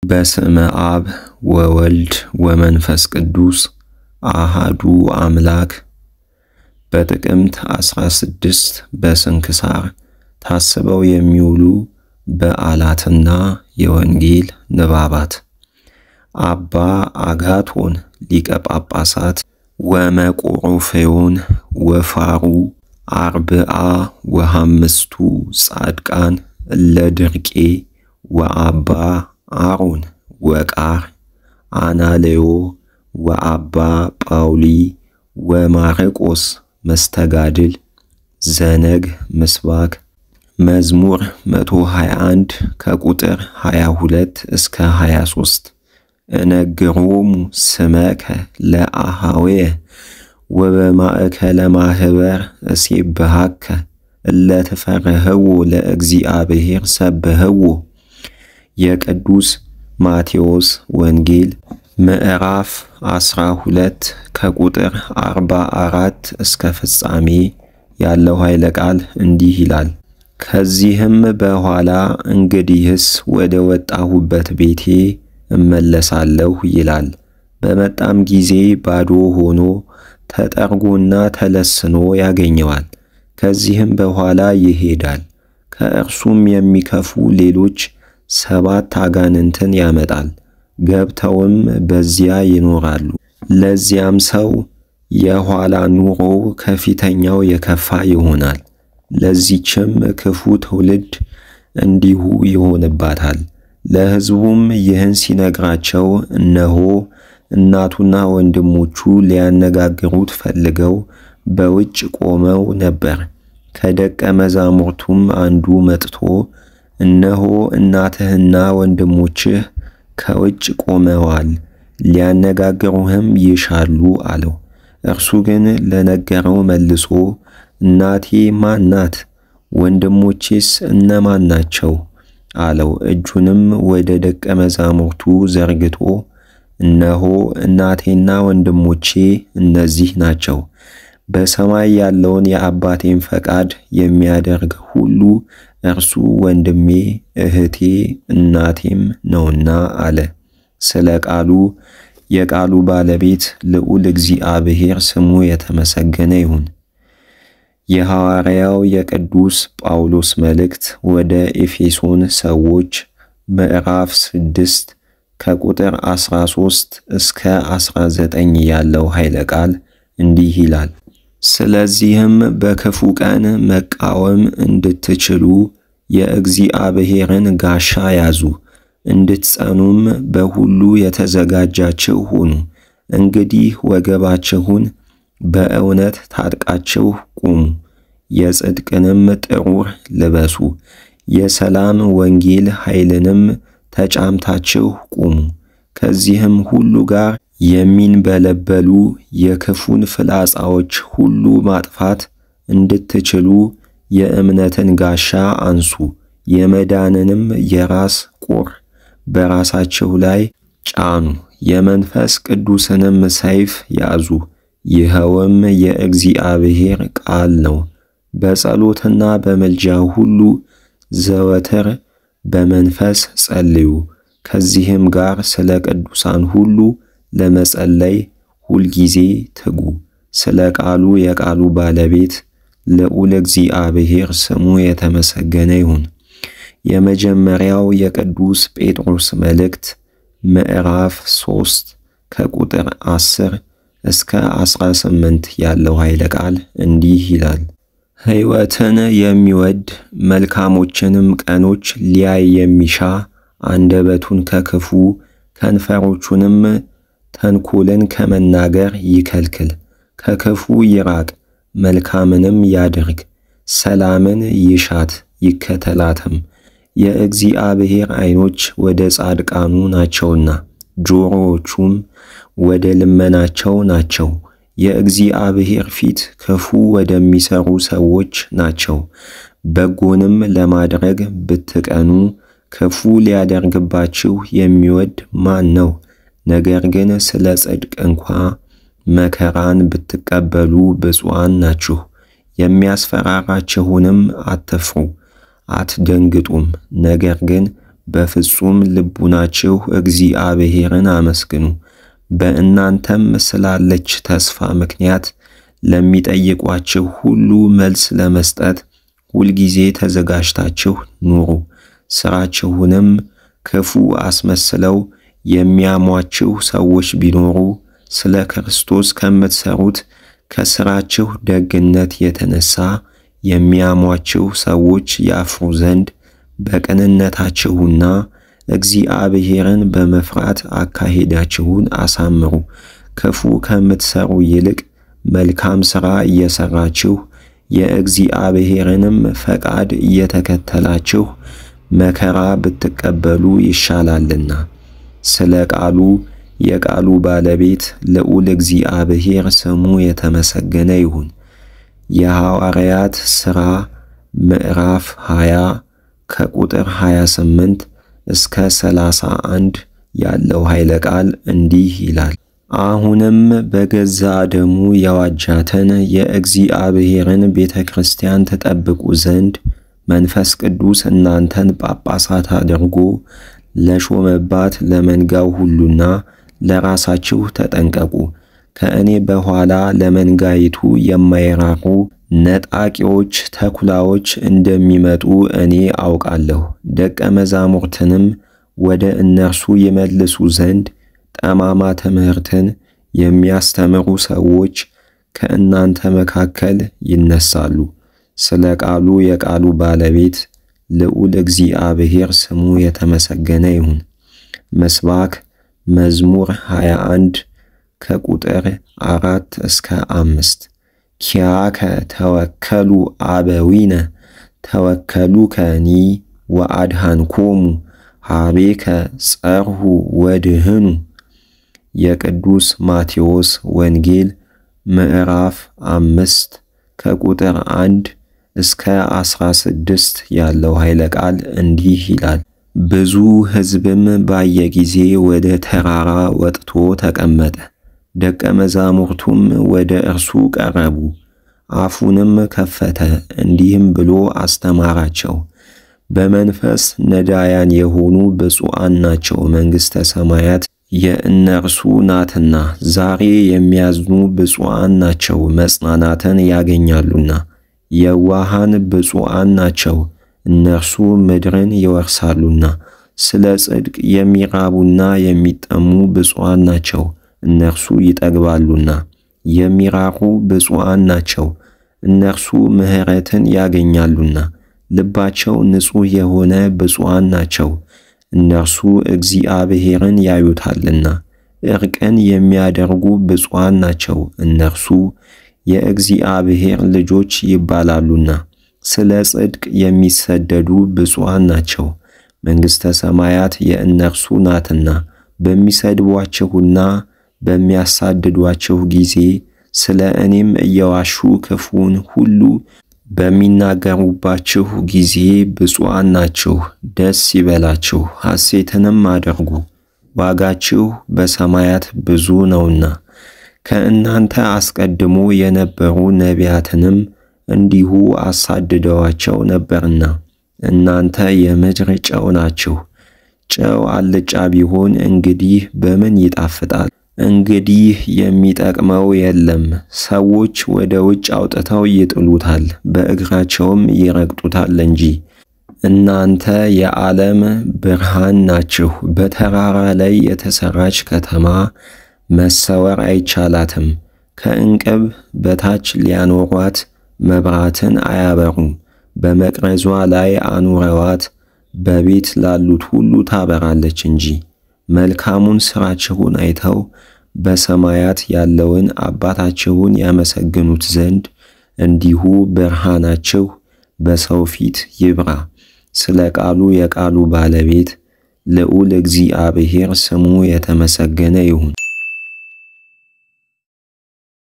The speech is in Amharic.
በስመ አብ ወወልድ ወመንፈስ ቅዱስ አሃዱ አምላክ። በጥቅምት 16 በስንክሳር ታስበው የሚውሉ በዓላትና የወንጌል ንባባት አባ አጋቶን ሊቀ ጳጳሳት ወመቁሩፌዮን ወፋሩ አርብዓ ወሐምስቱ ጻድቃን ለድርቄ ወአባ አሮን ወቃር አናሌዮ ወአባ ጳውሊ ወማርቆስ መስተጋድል ዘነግ ምስባክ መዝሙር 121 ከቁጥር 22 እስከ 23 እነግሮሙ ስመከ ለአሃዌ ወበማእከለ ማህበር እሴብሐከ እለትፈርህዎ ለእግዚአብሔር ሰብህዎ። የቅዱስ ማቴዎስ ወንጌል ምዕራፍ 12 ከቁጥር 44 እስከ ፍጻሜ ያለው ኃይለ ቃል እንዲህ ይላል። ከዚህም በኋላ እንግዲህስ ወደ ወጣሁበት ቤቴ እመለሳለሁ ይላል። በመጣም ጊዜ ባዶ ሆኖ ተጠርጎና ተለስኖ ያገኘዋል። ከዚህም በኋላ ይሄዳል። ከእርሱም የሚከፉ ሌሎች 7 አጋንንትን ያመጣል። ገብተውም በዚያ ይኖራሉ። ለዚያም ሰው የኋላ ኑሮው ከፊተኛው የከፋ ይሆናል። ለዚችም ክፉ ትውልድ እንዲሁ ይሆንባታል። ለሕዝቡም ይህን ሲነግራቸው እነሆ እናቱና ወንድሞቹ ሊያነጋግሩት ፈልገው በውጭ ቆመው ነበር። ከደቀ መዛሙርቱም አንዱ መጥቶ እነሆ እናትህና ወንድሞችህ ከውጭ ቆመዋል፣ ሊያነጋግሩህም ይሻሉ አለው። እርሱ ግን ለነገረው መልሶ እናቴ ማን ናት? ወንድሞቼስ እነማን ናቸው? አለው። እጁንም ወደ ደቀ መዛሙርቱ ዘርግቶ እነሆ እናቴና ወንድሞቼ እነዚህ ናቸው። በሰማይ ያለውን የአባቴን ፈቃድ የሚያደርግ ሁሉ እርሱ ወንድሜ፣ እህቴ፣ እናቴም ነውና አለ። ስለ ቃሉ የቃሉ ባለቤት ልዑል እግዚአብሔር ስሙ የተመሰገነ ይሁን። የሐዋርያው የቅዱስ ጳውሎስ መልእክት ወደ ኤፌሶን ሰዎች ምዕራፍ 6 ከቁጥር 13 እስከ 19 ያለው ኃይለ ቃል እንዲህ ይላል። ስለዚህም በክፉ ቀን መቃወም እንድትችሉ የእግዚአብሔርን ጋሻ ያዙ፣ እንድትጸኑም በሁሉ የተዘጋጃችሁ ሁኑ። እንግዲህ ወገባችሁን በእውነት ታጥቃችሁ ቁሙ፣ የጽድቅንም ጥሩር ልበሱ፣ የሰላም ወንጌል ኃይልንም ተጫምታችሁ ቁሙ። ከዚህም ሁሉ ጋር የሚንበለበሉ የክፉን ፍላጻዎች ሁሉ ማጥፋት እንድትችሉ የእምነትን ጋሻ አንሱ፣ የመዳንንም የራስ ቁር በራሳችሁ ላይ ጫኑ፣ የመንፈስ ቅዱስንም ሰይፍ ያዙ፣ ይኸውም የእግዚአብሔር ቃል ነው። በጸሎትና በምልጃ ሁሉ ዘወትር በመንፈስ ጸልዩ። ከዚህም ጋር ስለ ቅዱሳን ሁሉ ለመጸለይ ሁልጊዜ ትጉ። ስለ ቃሉ የቃሉ ባለቤት ልዑል እግዚአብሔር ስሙ የተመሰገነ ይሁን። የመጀመሪያው የቅዱስ ጴጥሮስ መልእክት ምዕራፍ 3 ከቁጥር 10 እስከ 18 ያለው ኃይለ ቃል እንዲህ ይላል። ሕይወትን የሚወድ መልካሞችንም ቀኖች ሊያይ የሚሻ አንደበቱን ከክፉ ከንፈሮቹንም ተንኮልን ከመናገር ይከልክል። ከክፉ ይራቅ፣ መልካምንም ያድርግ፣ ሰላምን ይሻት ይከተላትም። የእግዚአብሔር ዓይኖች ወደ ጻድቃኑ ናቸውና ጆሮዎቹም ወደ ልመናቸው ናቸው። የእግዚአብሔር ፊት ክፉ ወደሚሰሩ ሰዎች ናቸው። በጎንም ለማድረግ ብትቀኑ ክፉ ሊያደርግባችሁ የሚወድ ማን ነው? ነገር ግን ስለ ጽድቅ እንኳ መከራን ብትቀበሉ ብፁዓን ናችሁ። የሚያስፈራራችሁንም አትፍሩ፣ አትደንግጡም። ነገር ግን በፍጹም ልቡናችሁ እግዚአብሔርን አመስግኑ። በእናንተም ስላለች ተስፋ ምክንያት ለሚጠይቋችሁ ሁሉ መልስ ለመስጠት ሁልጊዜ ተዘጋጅታችሁ ኑሩ። ሥራችሁንም ክፉ አስመስለው የሚያሟችሁ ሰዎች ቢኖሩ ስለ ክርስቶስ ከምትሰሩት ከሥራችሁ ደግነት የተነሳ የሚያሟችሁ ሰዎች ያፍሩ ዘንድ በቅንነታችሁና እግዚአብሔርን በመፍራት አካሄዳችሁን አሳምሩ። ክፉ ከምትሰሩ ይልቅ መልካም ሥራ እየሰራችሁ የእግዚአብሔርንም ፈቃድ እየተከተላችሁ መከራ ብትቀበሉ ይሻላልና። ስለ ቃሉ የቃሉ ባለቤት ልዑል እግዚአብሔር ስሙ የተመሰገነ ይሁን። የሐዋርያት ሥራ ምዕራፍ 20 ከቁጥር 28 እስከ 31 ያለው ኃይለ ቃል እንዲህ ይላል። አሁንም በገዛ ደሙ የዋጃትን የእግዚአብሔርን ቤተ ክርስቲያን ተጠብቁ ዘንድ መንፈስ ቅዱስ እናንተን ጳጳሳት አድርጎ ለሾመባት ለመንጋው ሁሉና ለራሳችሁ ተጠንቀቁ። ከእኔ በኋላ ለመንጋይቱ የማይራሩ ነጣቂዎች ተኩላዎች እንደሚመጡ እኔ አውቃለሁ። ደቀ መዛሙርትንም ወደ እነርሱ ይመልሱ ዘንድ ጠማማ ትምህርትን የሚያስተምሩ ሰዎች ከእናንተ መካከል ይነሳሉ። ስለ ቃሉ የቃሉ ባለቤት ልዑል እግዚአብሔር ስሙ የተመሰገነ ይሁን። ምስባክ መዝሙር 21 ከቁጥር 4 እስከ 5 ኪያከ ተወከሉ አበዊነ ተወከሉከኒ ወአድኃንኮሙ ሀቤከ ጸርሁ ወድህኑ። የቅዱስ ማቴዎስ ወንጌል ምዕራፍ 5 ከቁጥር 1 እስከ 16 ያለው ኃይለ ቃል እንዲህ ይላል። ብዙ ሕዝብም ባየ ጊዜ ወደ ተራራ ወጥቶ ተቀመጠ። ደቀ መዛሙርቱም ወደ እርሱ ቀረቡ። አፉንም ከፈተ፣ እንዲህም ብሎ አስተማራቸው። በመንፈስ ነዳያን የሆኑ ብፁዓን ናቸው፣ መንግሥተ ሰማያት የእነርሱ ናትና። ዛሬ የሚያዝኑ ብፁዓን ናቸው፣ መጽናናትን ያገኛሉና። የዋሃን ብፁዓን ናቸው፣ እነርሱ ምድርን ይወርሳሉና። ስለ ጽድቅ የሚራቡና የሚጠሙ ብፁዓን ናቸው፣ እነርሱ ይጠግባሉና። የሚራሩ ብፁዓን ናቸው፣ እነርሱ ምሕረትን ያገኛሉና። ልባቸው ንጹሕ የሆነ ብፁዓን ናቸው፣ እነርሱ እግዚአብሔርን ያዩታልና። ዕርቅን የሚያደርጉ ብፁዓን ናቸው፣ እነርሱ የእግዚአብሔር ልጆች ይባላሉና። ስለ ጽድቅ የሚሰደዱ ብፁዓን ናቸው፣ መንግሥተ ሰማያት የእነርሱ ናትና። በሚሰድቧችሁና በሚያሳድዷችሁ ጊዜ ስለ እኔም እየዋሹ ክፉን ሁሉ በሚናገሩባችሁ ጊዜ ብፁዓን ናችሁ። ደስ ይበላችሁ፣ ሐሴትንም አድርጉ፣ ዋጋችሁ በሰማያት ብዙ ነውና። ከእናንተ አስቀድሞ የነበሩ ነቢያትንም እንዲሁ አሳድደዋቸው ነበርና። እናንተ የምድር ጨው ናችሁ። ጨው አልጫ ቢሆን እንግዲህ በምን ይጣፍጣል? እንግዲህ የሚጠቅመው የለም። ሰዎች ወደ ውጭ አውጥተው ይጥሉታል፣ በእግራቸውም ይረግጡታል እንጂ። እናንተ የዓለም ብርሃን ናችሁ። በተራራ ላይ የተሰራች ከተማ መሰወር አይቻላትም። ከዕንቅብ በታች ሊያኖሯት መብራትን አያበሩም። በመቅረዟ ላይ አኑረዋት በቤት ላሉት ሁሉ ታበራለች እንጂ። መልካሙን ሥራችሁን አይተው በሰማያት ያለውን አባታችሁን ያመሰግኑት ዘንድ እንዲሁ ብርሃናችሁ በሰው ፊት ይብራ። ስለ ቃሉ የቃሉ ባለቤት ልዑል እግዚአብሔር ስሙ የተመሰገነ ይሁን።